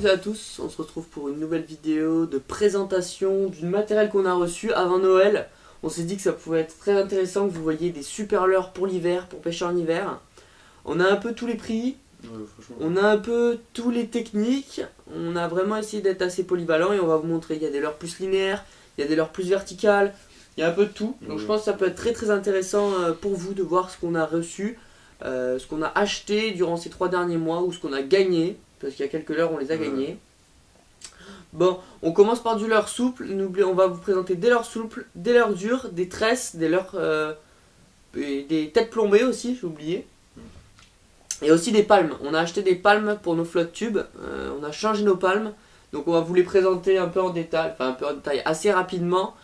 à tous, on se retrouve pour une nouvelle vidéo de présentation du matériel qu'on a reçu avant Noël. On s'est dit que ça pouvait être très intéressant que vous voyez des super leurres pour l'hiver, pour pêcher en hiver. On a un peu tous les prix, on a un peu tous les techniques, on a vraiment essayé d'être assez polyvalent et on va vous montrer. Il y a des leurres plus linéaires, il y a des leurres plus verticales, il y a un peu de tout. Donc je pense que ça peut être très intéressant pour vous de voir ce qu'on a reçu, ce qu'on a acheté durant ces 3 derniers mois ou ce qu'on a gagné. Parce qu'il y a quelques leurres, on les a gagnés. Bon, on commence par du leurre souple. On va vous présenter des leurres souples, des leurres dures, des tresses, des leurres, des têtes plombées aussi, j'ai oublié. Et aussi des palmes. On a acheté des palmes pour nos flotte tubes. On a changé nos palmes. Donc on va vous les présenter un peu en détail, enfin un peu en détail assez rapidement.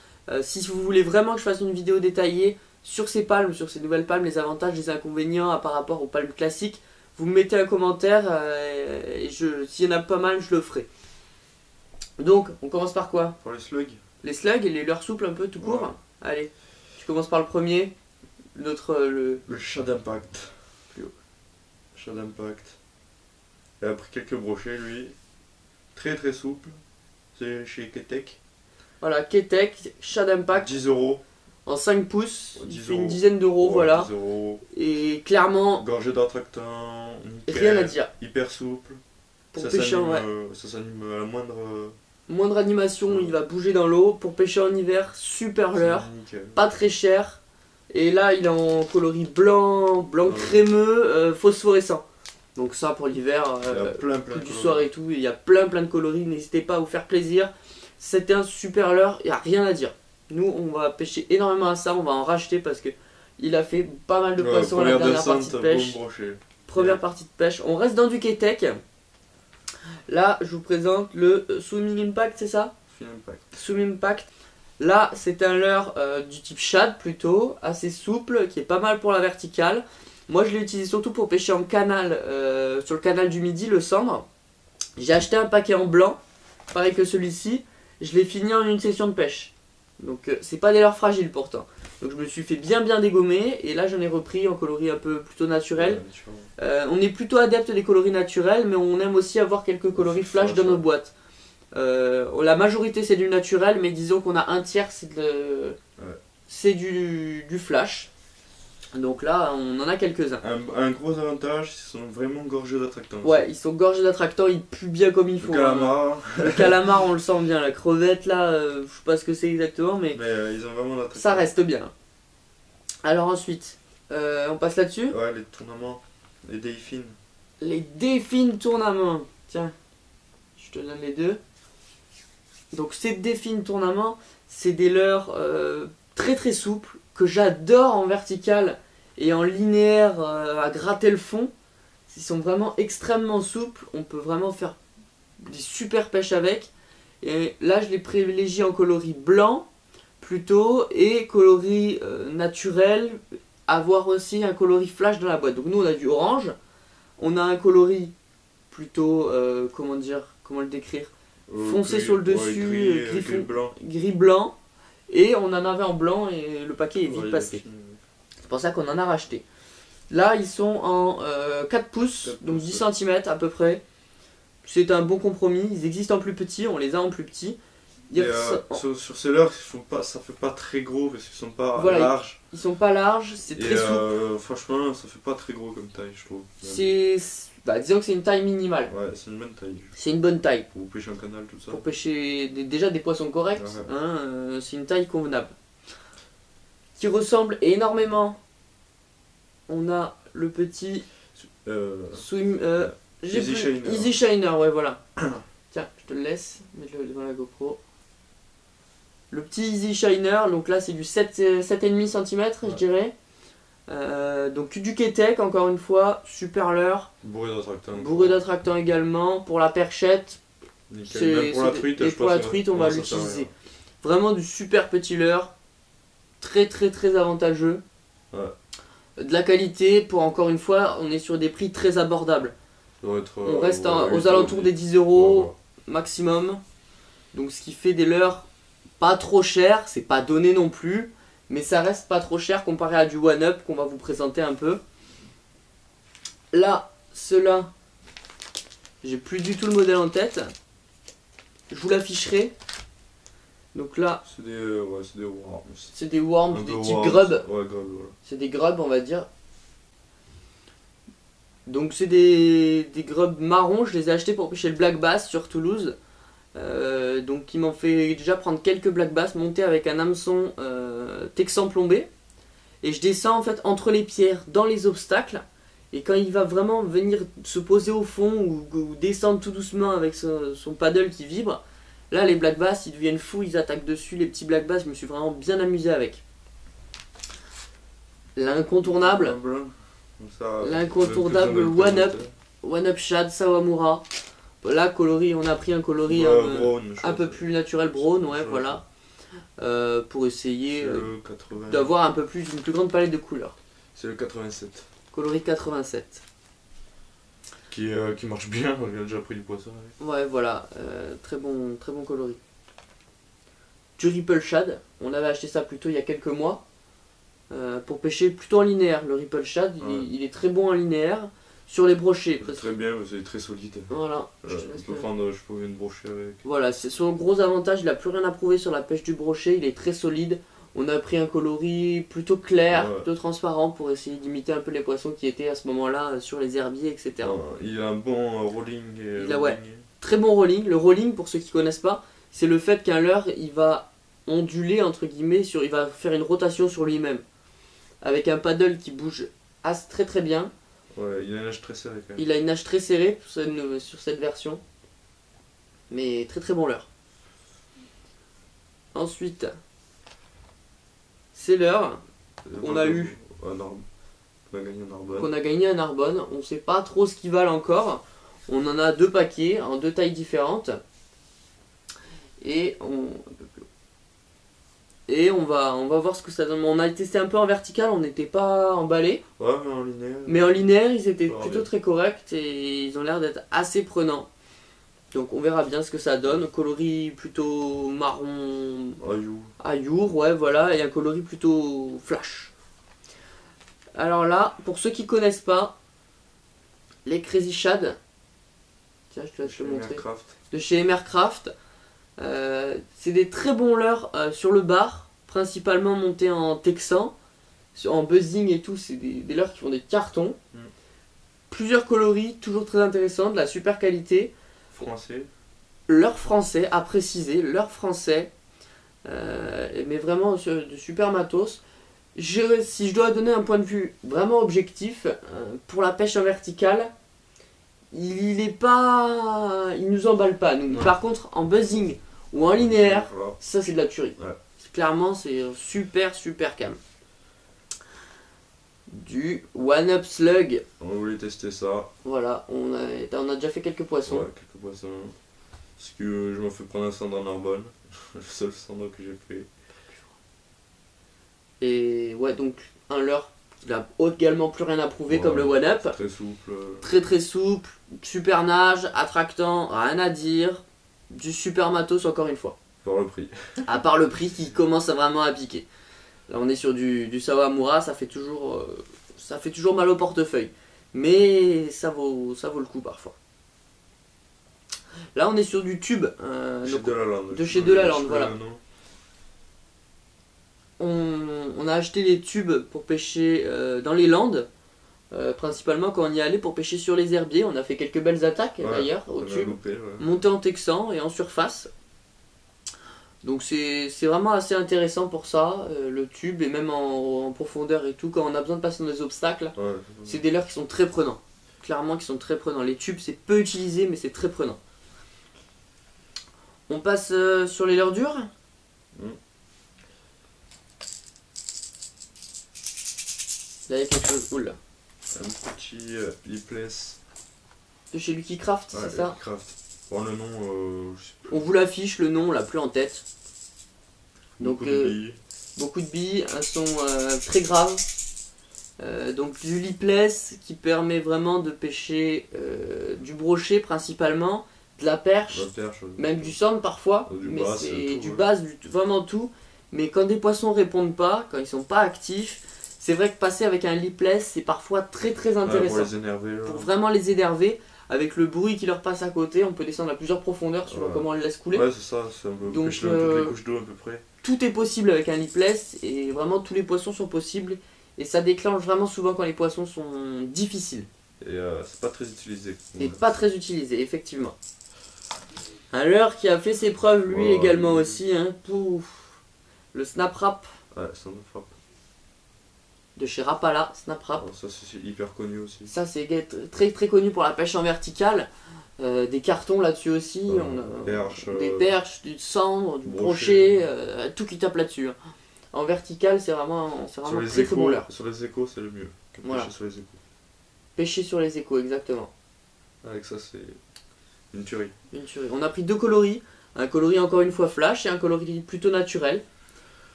Si vous voulez vraiment que je fasse une vidéo détaillée sur ces palmes, sur ces nouvelles palmes, les avantages, les inconvénients par rapport aux palmes classiques, vous me mettez un commentaire et s'il y en a pas mal, je le ferai. Donc, on commence par quoi? Pour les slugs. Les slugs et les leurres souples un peu tout court. Ouais. Allez, tu commences par le premier. Le chat d'impact. Plus haut. Chat d'impact. Il a pris quelques brochets lui. Très souple. C'est chez Ketek. Voilà, Ketek, chat d'impact. 10 €. En 5 pouces, il fait une 10 dizaine d'euros, voilà. 10 €. Et clairement, gorgée d'attractant, rien à dire. Hyper souple. Pour ça pêcher en ça s'anime à la moindre animation, il va bouger dans l'eau. Pour pêcher en hiver, super leurre, pas très cher. Et là, il est en coloris blanc crémeux, phosphorescent. Donc ça, pour l'hiver, plein du soir et tout, il y a plein de coloris. N'hésitez pas à vous faire plaisir. C'était un super leurre, il n'y a rien à dire. Nous, on va pêcher énormément à ça, on va en racheter parce que il a fait pas mal de poissons à la dernière partie de pêche. Première partie de pêche. On reste dans du Ketek. Là, je vous présente le Swimming Impact, c'est ça? Swimming Impact. Là, c'est un leurre du type shad plutôt, assez souple, qui est pas mal pour la verticale. Moi, je l'ai utilisé surtout pour pêcher en canal, sur le canal du Midi, le Sambre. J'ai acheté un paquet en blanc, pareil que celui-ci. Je l'ai fini en une session de pêche. Donc c'est pas des leurres fragiles pourtant. Donc je me suis fait bien dégommer et là j'en ai repris en coloris un peu plutôt naturel. On est plutôt adepte des coloris naturels, mais on aime aussi avoir quelques coloris flash dans nos boîtes. La majorité c'est du naturel, mais disons qu'on a un tiers c'est du flash. Donc là on en a quelques-uns. Un gros avantage, ils sont vraiment gorgés d'attractants. Ouais, ils sont gorgés d'attractants, ils puent bien comme il faut. Le calamar. Le calamar on le sent bien, la crevette là, je sais pas ce que c'est exactement, mais ils ont vraiment d'attractants. Ça reste bien. Alors ensuite, on passe là-dessus. Ouais, les tournaments, les Delphines. Les Delphines tournaments. Tiens, je te donne les deux. Donc ces Delphines tournaments, c'est des leurres très souples que j'adore en vertical et en linéaire à gratter le fond. Ils sont vraiment extrêmement souples, on peut vraiment faire des super pêches avec. Et là je les privilégie en coloris blanc plutôt et coloris naturel, avoir aussi un coloris flash dans la boîte. Donc nous on a du orange, on a un coloris plutôt, comment le décrire, foncé sur le dessus, gris blanc. Et on en avait en blanc et le paquet est vite passé. C'est pour ça qu'on en a racheté. Là ils sont en 4 pouces, donc 10 cm à peu près. C'est un bon compromis, ils existent en plus petit, on les a en plus petit. Sur ces leurres, ça fait pas très gros parce qu'ils sont pas larges. Ils sont pas larges, c'est très souple. Franchement ça fait pas très gros comme taille je trouve. Disons que c'est une taille minimale. Ouais, c'est une bonne taille. C'est une bonne taille. Pour pêcher un canal, tout ça. Pour pêcher déjà des poissons corrects, c'est une taille convenable. Qui ressemble énormément. On a le petit Easy Shiner, ouais, voilà. Tiens, je te le laisse, mets-le devant la GoPro. Le petit Easy Shiner, donc là c'est du 7,5 cm, je dirais. Donc du Ketek, encore une fois, super leurre. Bourré d'attractants également. Pour la perchette, et pour la truite, on va l'utiliser. Vraiment du super petit leurre. Très avantageux. De la qualité, pour encore une fois, on est sur des prix très abordables. On reste aux alentours des 10 € maximum. Donc ce qui fait des leurres pas trop chers, c'est pas donné non plus. Mais ça reste pas trop cher comparé à du One Up qu'on va vous présenter un peu. Là, ceux-là, J'ai plus du tout le modèle en tête. Je vous l'afficherai. Donc là, C'est des worms. c'est des worms, Un des peu petits worms. grubs. Ouais, grubs, voilà. C'est des grubs, on va dire. Donc c'est des grubs marrons. Je les ai achetés pour pêcher le black bass sur Toulouse. Donc ils m'ont fait déjà prendre quelques black bass montés avec un hameçon texan plombé. Et je descends en fait entre les pierres dans les obstacles. Et quand il va vraiment venir se poser au fond ou descendre tout doucement avec son paddle qui vibre, là les black bass ils deviennent fous, ils attaquent dessus. Les petits black bass, je me suis vraiment bien amusé avec. L'incontournable, One Up Shad Sawamura. Là coloris, on a pris un coloris un peu plus naturel, brown, ouais, voilà. Pour essayer d'avoir un peu plus, une plus grande palette de couleurs. C'est le 87. Coloris 87. Qui marche bien, on a déjà pris du poisson avec. Ouais, voilà, très bon coloris. Du Ripple Shad, on avait acheté ça plutôt il y a quelques mois. Pour pêcher plutôt en linéaire. Le Ripple Shad, il est très bon en linéaire. Sur les brochets. Très bien, c'est très solide. Voilà. Je peux une brochet avec. Voilà, c'est son gros avantage, il n'a plus rien à prouver sur la pêche du brochet, il est très solide. On a pris un coloris plutôt clair, plutôt transparent pour essayer d'imiter un peu les poissons qui étaient à ce moment-là sur les herbiers, etc. Il a un bon rolling. Très bon rolling. Le rolling, pour ceux qui ne connaissent pas, c'est le fait qu'un leurre, il va onduler, entre guillemets, il va faire une rotation sur lui-même. Avec un paddle qui bouge très très bien. Ouais, il a une nage très serrée quand même. Il a une nage très serrée sur cette version. Mais très très bon leurre. Ensuite, c'est l'heure qu'on a eu. Qu'on a gagné à Narbonne. On ne sait pas trop ce qu'ils valent encore. On en a 2 paquets en 2 tailles différentes. Et on va voir ce que ça donne. On a testé un peu en vertical, on n'était pas emballé. Ouais, mais en linéaire. Mais en linéaire, ils étaient plutôt très corrects et ils ont l'air d'être assez prenants. Donc on verra bien ce que ça donne. Coloris plutôt marron. Ayour, ouais, voilà. Et un coloris plutôt flash. Alors là, pour ceux qui connaissent pas, les Crazy Shad. Tiens, je te laisse le montrer. De chez Emercraft. C'est des très bons leurres sur le bar, principalement montés en texan, en buzzing et tout, c'est des leurres qui font des cartons. Plusieurs coloris, toujours très intéressants, de la super qualité. Français. Leurre français, à préciser, leurre français, mais vraiment de super matos. Si je dois donner un point de vue vraiment objectif, pour la pêche en verticale, il nous emballe pas, nous. Par contre, en buzzing ou en linéaire, ça c'est de la tuerie. Ouais. Clairement, c'est super calme. Du One Up Slug. On voulait tester ça. Voilà, on a déjà fait quelques poissons. Ouais, quelques poissons. Parce que je me fais prendre un cendre en Narbonne. Le seul cendre que j'ai fait. Et ouais, donc un leurre. Il a également plus rien à prouver comme le One Up. Très souple. Très souple, super nage, attractant, rien à dire. Du super matos encore une fois. Par le prix. À part le prix qui commence vraiment à piquer. Là on est sur du Sawamura, ça fait toujours mal au portefeuille. Mais ça vaut le coup parfois. Là on est sur du tube. De chez Delaland, voilà. On a acheté des tubes pour pêcher dans les Landes, principalement quand on y allait pour pêcher sur les herbiers. On a fait quelques belles attaques d'ailleurs au tube, monté en texan et en surface. Donc c'est vraiment assez intéressant pour ça, le tube, et même en profondeur et tout, quand on a besoin de passer dans des obstacles, c'est des leurres qui sont très prenants. Clairement qui sont très prenants. Les tubes c'est peu utilisé mais c'est très prenant. On passe sur les leurres dures. Là il y a quelque chose. Oula. Un petit lipless. De chez Lucky Craft, c'est ça? Bon, le nom, je sais plus. On vous l'affiche, le nom, on l'a plus en tête. Donc, beaucoup de billes, un son très grave. Donc du lipless qui permet vraiment de pêcher du brochet principalement, de la perche, même du sand parfois, mais c'est du bass, vraiment tout. Mais quand des poissons répondent pas, quand ils sont pas actifs, c'est vrai que passer avec un lipless c'est parfois très intéressant. Pour les énerver. Pour vraiment les énerver. avec le bruit qui leur passe à côté, on peut descendre à plusieurs profondeurs suivant comment on le laisse couler. Ouais, c'est ça, c'est un peu Donc, pêcher dans toutes les couches d'eau à peu près. Tout est possible avec un lipless et vraiment tous les poissons sont possibles et ça déclenche vraiment souvent quand les poissons sont difficiles. Et c'est pas très utilisé. Et pas très utilisé, effectivement. Un leurre qui a fait ses preuves lui également aussi, hein, pouf. Le Snap Rap. Ouais, ça me frappe. De chez Rapala, Snap Rap. Alors, ça c'est hyper connu aussi. Ça c'est très très connu pour la pêche en verticale. Des cartons là-dessus aussi, on a des perches, du cendre, du brochet, tout qui tape là-dessus. Hein. En vertical, c'est vraiment très très bon leurre. Sur les échos, c'est le mieux. Voilà. Pêcher sur les échos. Pêcher sur les échos, exactement. Avec ça, c'est une tuerie. Une tuerie. On a pris 2 coloris. Un coloris encore une fois flash et un coloris plutôt naturel.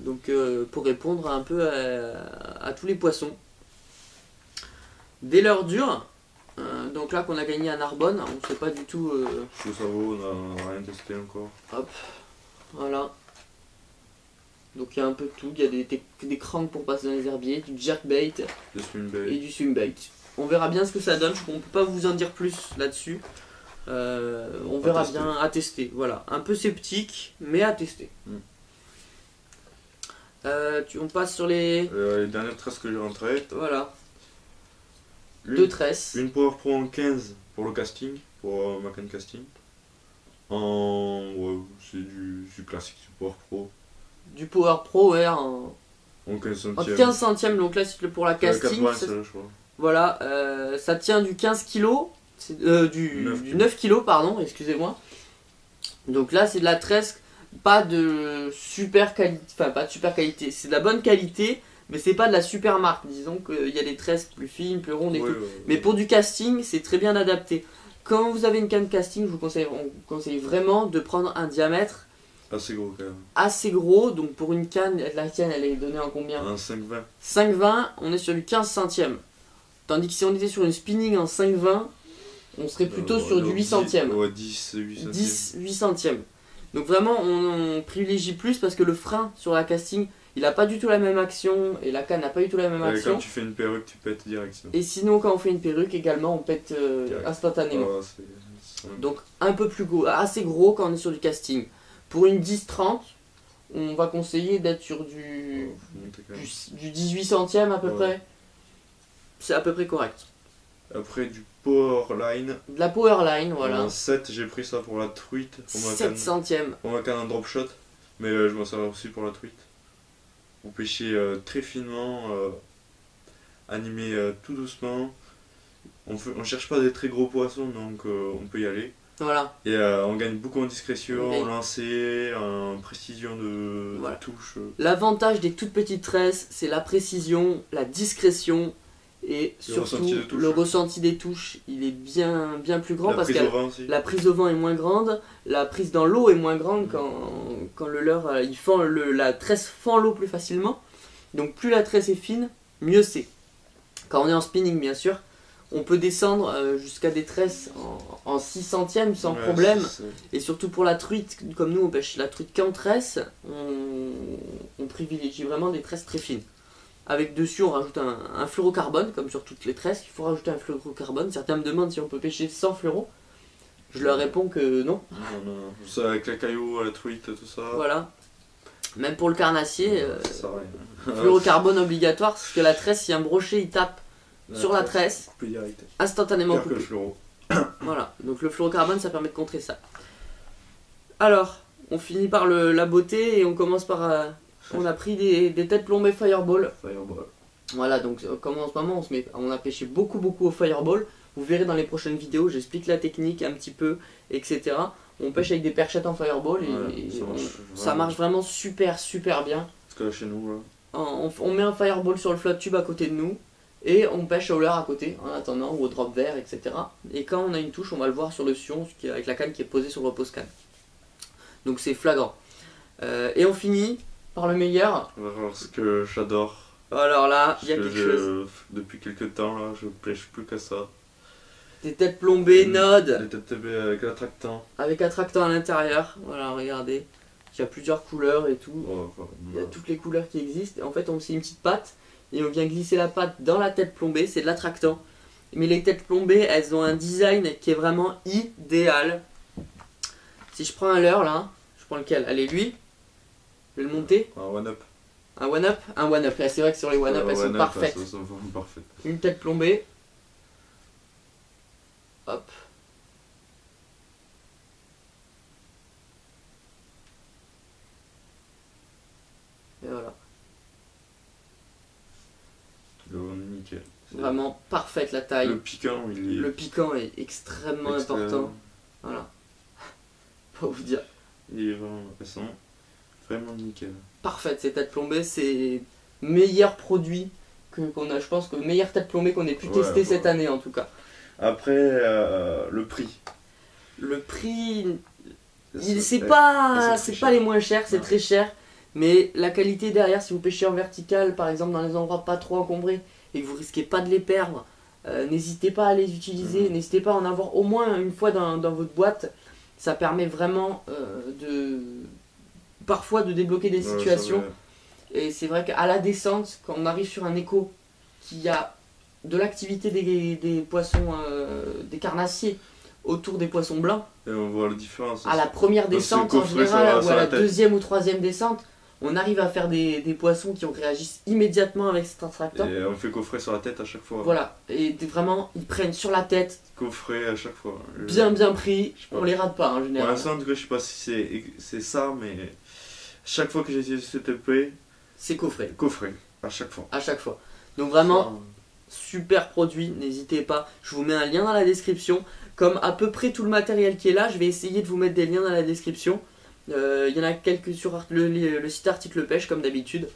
Donc pour répondre un peu à tous les poissons. Des leurres durs. Donc là qu'on a gagné à Narbonne, on ne sait pas du tout. Ce que ça vaut, on n'a rien testé encore. Hop, voilà. Donc il y a un peu de tout, il y a des cranks pour passer dans les herbiers, du jerkbait et du swimbait. On verra bien ce que ça donne, on ne peut pas vous en dire plus là-dessus. On verra bien à tester, voilà. Un peu sceptique, mais à tester. On passe sur les dernières tresses que j'ai rentrées. Voilà. 2 tresses. Une Power Pro en 15 pour le casting, pour ma canne casting. C'est du classique, du Power Pro. Du Power Pro, ouais, en 15 centièmes. En 15 centièmes, donc là c'est pour la casting. 80, je crois. Voilà, ça tient du 15 kg, du 9 kg, pardon, excusez-moi. Donc là c'est de la tresse, pas de super qualité, enfin pas de super qualité, c'est de la bonne qualité, mais c'est pas de la super marque. Disons qu'il y a des tresses plus fines, plus rondes et tout. Mais pour du casting, c'est très bien adapté. Quand vous avez une canne casting, on vous conseille vraiment de prendre un diamètre assez gros quand même. Assez gros, donc pour une canne, la tienne elle est donnée en combien? Un 5,20. 5,20, on est sur du 15 centièmes. Tandis que si on était sur une spinning en 5,20, on serait plutôt sur du 8 centièmes. Ouais, 10, 8 centièmes. 10, 8 centièmes. Donc vraiment, on privilégie plus parce que le frein sur la casting, il n'a pas du tout la même action et la canne n'a pas du tout la même action. Quand tu fais une perruque, tu pètes direct. Et sinon, quand on fait une perruque également, on pète instantanément. Donc un peu plus gros, assez gros quand on est sur du casting. Pour une 10-30, on va conseiller d'être sur du 18 centièmes à peu près. C'est à peu près correct. Après du Powerline. De la Powerline, voilà. En 7, j'ai pris ça pour la truite. Pour ma 7 centièmes. Pour ma canne en drop shot. Mais je m'en sers aussi pour la truite. Pour pêcher très finement, animer tout doucement. On cherche pas des très gros poissons, donc on peut y aller. Voilà. Et on gagne beaucoup en discrétion, en lancer, en précision de touche. L'avantage des toutes petites tresses, c'est la précision, la discrétion et surtout le ressenti des touches. Il est bien plus grand parce que la prise au vent est moins grande, la prise dans l'eau est moins grande quand le leurre, la tresse fend l'eau plus facilement. Donc plus la tresse est fine, mieux c'est. Quand on est en spinning bien sûr, on peut descendre jusqu'à des tresses en 6 centièmes sans problème. Et surtout pour la truite, comme nous on pêche la truite qu'en tresse, on privilégie vraiment des tresses très fines. Avec dessus on rajoute un fluorocarbone, comme sur toutes les tresses, il faut rajouter un fluorocarbone. Certains me demandent si on peut pêcher sans fluoro. Je leur réponds que non. Non. Ça avec les cailloux, la truite, tout ça. Voilà. Même pour le carnassier, fluorocarbone obligatoire, parce que la tresse, si un brochet il tape sur la tresse, instantanément coupé. Voilà, donc le fluorocarbone ça permet de contrer ça. Alors, on finit par la beauté et on commence par... on a pris des têtes plombées Fireball. Voilà, donc comme en ce moment on a pêché beaucoup au Fireball. Vous verrez dans les prochaines vidéos, j'explique la technique un petit peu, etc. On pêche avec des perchettes en Fireball et ça marche vraiment super bien. Parce que là chez nous, là. On met un Fireball sur le flotte tube à côté de nous. Et on pêche au leurre à côté, en attendant, ou au drop vert, etc. Et quand on a une touche, on va le voir sur le sion, avec la canne qui est posée sur le repose-canne. Donc c'est flagrant. Et on finit par le meilleur. On va voir ce que j'adore. Alors là, il y a quelque chose. Depuis quelques temps, là, je pêche plus qu'à ça. Des têtes plombées Nod. Des têtes plombées avec attractant. Avec attractant à l'intérieur. Voilà, regardez. Il y a plusieurs couleurs et tout. Il y a toutes les couleurs qui existent. Et en fait, c'est une petite patte. Et on vient glisser la patte dans la tête plombée, c'est de l'attractant. Mais les têtes plombées, elles ont un design qui est vraiment idéal. Si je prends un leurre là, je prends lequel? Allez, lui. Je vais le monter. Un one-up. Un one-up. Un one-up. Là, c'est vrai que sur les one-up, elles sont parfaites. Elles sont vraiment parfaites. Une tête plombée. Hop. Et voilà. Nickel. Vraiment parfaite la taille. Le piquant, Le piquant est extrêmement important. Voilà. Pour vous dire. Il est vraiment, elles sont vraiment nickel. Parfaite ces têtes plombées, c'est meilleur produit qu'on a, je pense que meilleure tête plombée qu'on ait pu tester cette année en tout cas. Après, le prix. Le prix, c'est pas les moins chers, c'est très cher. Mais la qualité derrière, si vous pêchez en vertical, par exemple dans les endroits pas trop encombrés, et que vous risquez pas de les perdre, n'hésitez pas à les utiliser, n'hésitez pas à en avoir au moins une fois dans votre boîte. Ça permet vraiment parfois de débloquer des situations. Et c'est vrai qu'à la descente, quand on arrive sur un écho qui a de l'activité des poissons, des carnassiers autour des poissons blancs, et on voit la différence. À la première descente en général, ou à la deuxième ou troisième descente, on arrive à faire des poissons qui réagissent immédiatement avec cet attractant. Et on fait coffret sur la tête à chaque fois. Voilà, et vraiment, ils prennent sur la tête. Coffret à chaque fois. Bien pris, on les rate pas en général. Pour l'instant, en tout cas, je sais pas si c'est ça, mais chaque fois que j'ai essayé ce TP, c'est coffret. Coffret, à chaque fois. À chaque fois. Donc vraiment, super produit, n'hésitez pas. Je vous mets un lien dans la description. Comme à peu près tout le matériel qui est là, je vais essayer de vous mettre des liens dans la description. Il y en a quelques sur le site Article Pêche comme d'habitude.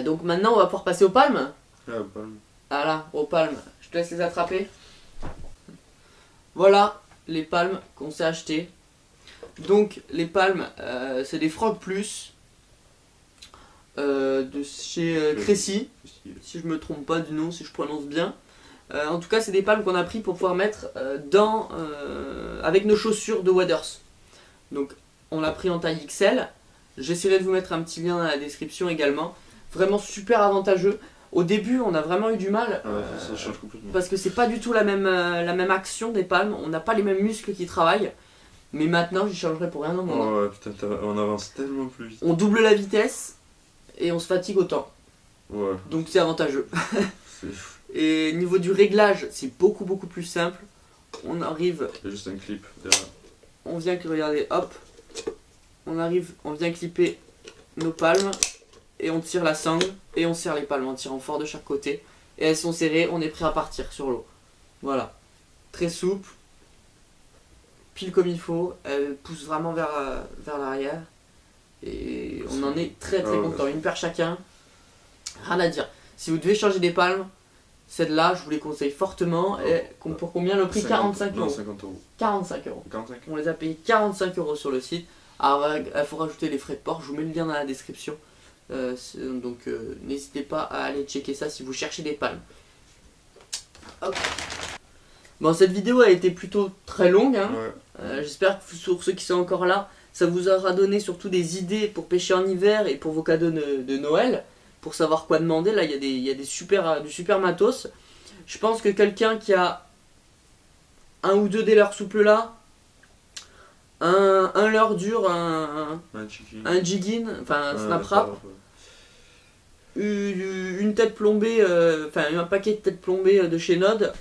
Donc maintenant on va pouvoir passer aux palmes. Ah, aux palmes. Voilà, aux palmes. Je te laisse les attraper. Voilà les palmes qu'on s'est achetées. Donc les palmes, c'est des Frog Plus de chez Cressy. Si je me trompe pas du nom, si je prononce bien. En tout cas, c'est des palmes qu'on a pris pour pouvoir mettre avec nos chaussures de waders. Donc, on l'a pris en taille XL. J'essaierai de vous mettre un petit lien dans la description également. Vraiment super avantageux. Au début, on a vraiment eu du mal ça change complètement. parce que c'est pas du tout la même action des palmes. On n'a pas les mêmes muscles qui travaillent. Mais maintenant, j'y changerai pour rien au monde. Oh ouais, putain, on avance tellement plus vite. On double la vitesse et on se fatigue autant. Ouais. Donc, c'est avantageux. C'est fou. Et niveau du réglage, c'est beaucoup plus simple. On arrive. Il y a juste un clip derrière. On vient regardez, hop. On arrive, on vient clipper nos palmes et on tire la sangle et on serre les palmes en tirant fort de chaque côté. Et elles sont serrées, on est prêt à partir sur l'eau. Voilà. Très souple. Pile comme il faut. Elle pousse vraiment vers l'arrière. Et on en est très content. Une paire chacun. Rien à dire. Si vous devez changer des palmes, celle-là, je vous les conseille fortement. Et pour combien le prix? 45 euros. 50 euros. 45 euros. 45. On les a payés 45 euros sur le site. Alors, il faut rajouter les frais de port. Je vous mets le lien dans la description. Donc, n'hésitez pas à aller checker ça si vous cherchez des palmes. Hop. Bon, cette vidéo a été plutôt très longue. Hein. Ouais. J'espère que pour ceux qui sont encore là, ça vous aura donné surtout des idées pour pêcher en hiver et pour vos cadeaux de Noël. Pour savoir quoi demander, là il y a du super matos. Je pense que quelqu'un qui a un ou deux des leurres souples là, un leurre dur, un jigging, enfin un snap wrap, une tête plombée, un paquet de têtes plombées de chez Nod,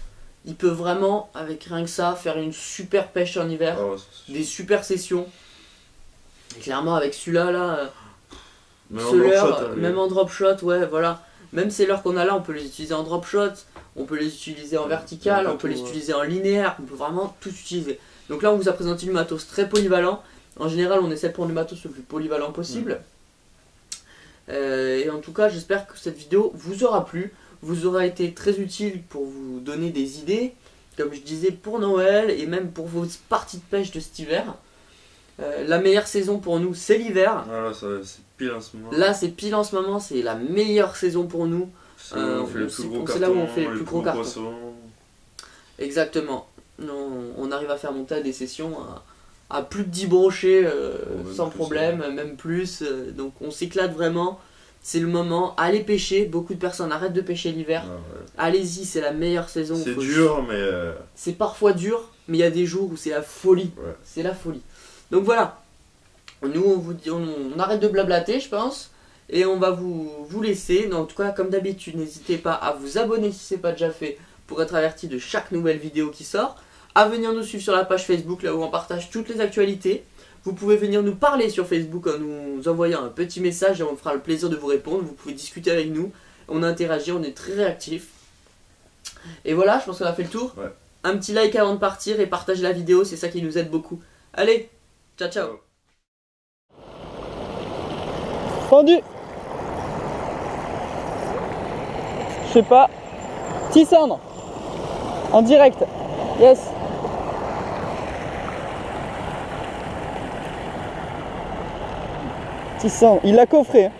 il peut vraiment, avec rien que ça, faire une super pêche en hiver, des super sessions. Et clairement avec celui-là là. Même en drop shot, ouais, voilà. Même ces leurres qu'on a là, on peut les utiliser en drop shot, on peut les utiliser en vertical, on peut les utiliser en linéaire, on peut vraiment tout utiliser. Donc là, on vous a présenté du matos très polyvalent. En général, on essaie de prendre le matos le plus polyvalent possible. Et en tout cas, j'espère que cette vidéo vous aura plu, vous aura été très utile pour vous donner des idées, comme je disais, pour Noël et même pour vos parties de pêche de cet hiver. La meilleure saison pour nous, c'est l'hiver. Voilà, c'est pile en ce moment. Là, c'est pile en ce moment, c'est la meilleure saison pour nous. C'est là où on fait le plus gros carton. Exactement. On arrive à faire monter à des sessions à plus de 10 brochets sans problème, même plus. Donc on s'éclate vraiment. c'est le moment, allez pêcher, beaucoup de personnes arrêtent de pêcher l'hiver. Ah ouais. Allez-y, c'est la meilleure saison. C'est dur, mais... C'est parfois dur, mais il y a des jours où c'est la folie. Ouais. C'est la folie. Donc voilà, nous on vous dit, on arrête de blablater, je pense, et on va vous laisser. En tout cas, comme d'habitude, n'hésitez pas à vous abonner si ce n'est pas déjà fait pour être averti de chaque nouvelle vidéo qui sort. À venir nous suivre sur la page Facebook, là où on partage toutes les actualités. Vous pouvez venir nous parler sur Facebook en nous envoyant un petit message et on fera le plaisir de vous répondre. Vous pouvez discuter avec nous, on interagit, on est très réactifs. Et voilà, je pense qu'on a fait le tour. Ouais. Un petit like avant de partir et partager la vidéo, c'est ça qui nous aide beaucoup. Allez, ciao ciao. Pendu. Je sais pas. Tissandre. En direct. Yes. Tissandre. Il l'a coffré. Hein.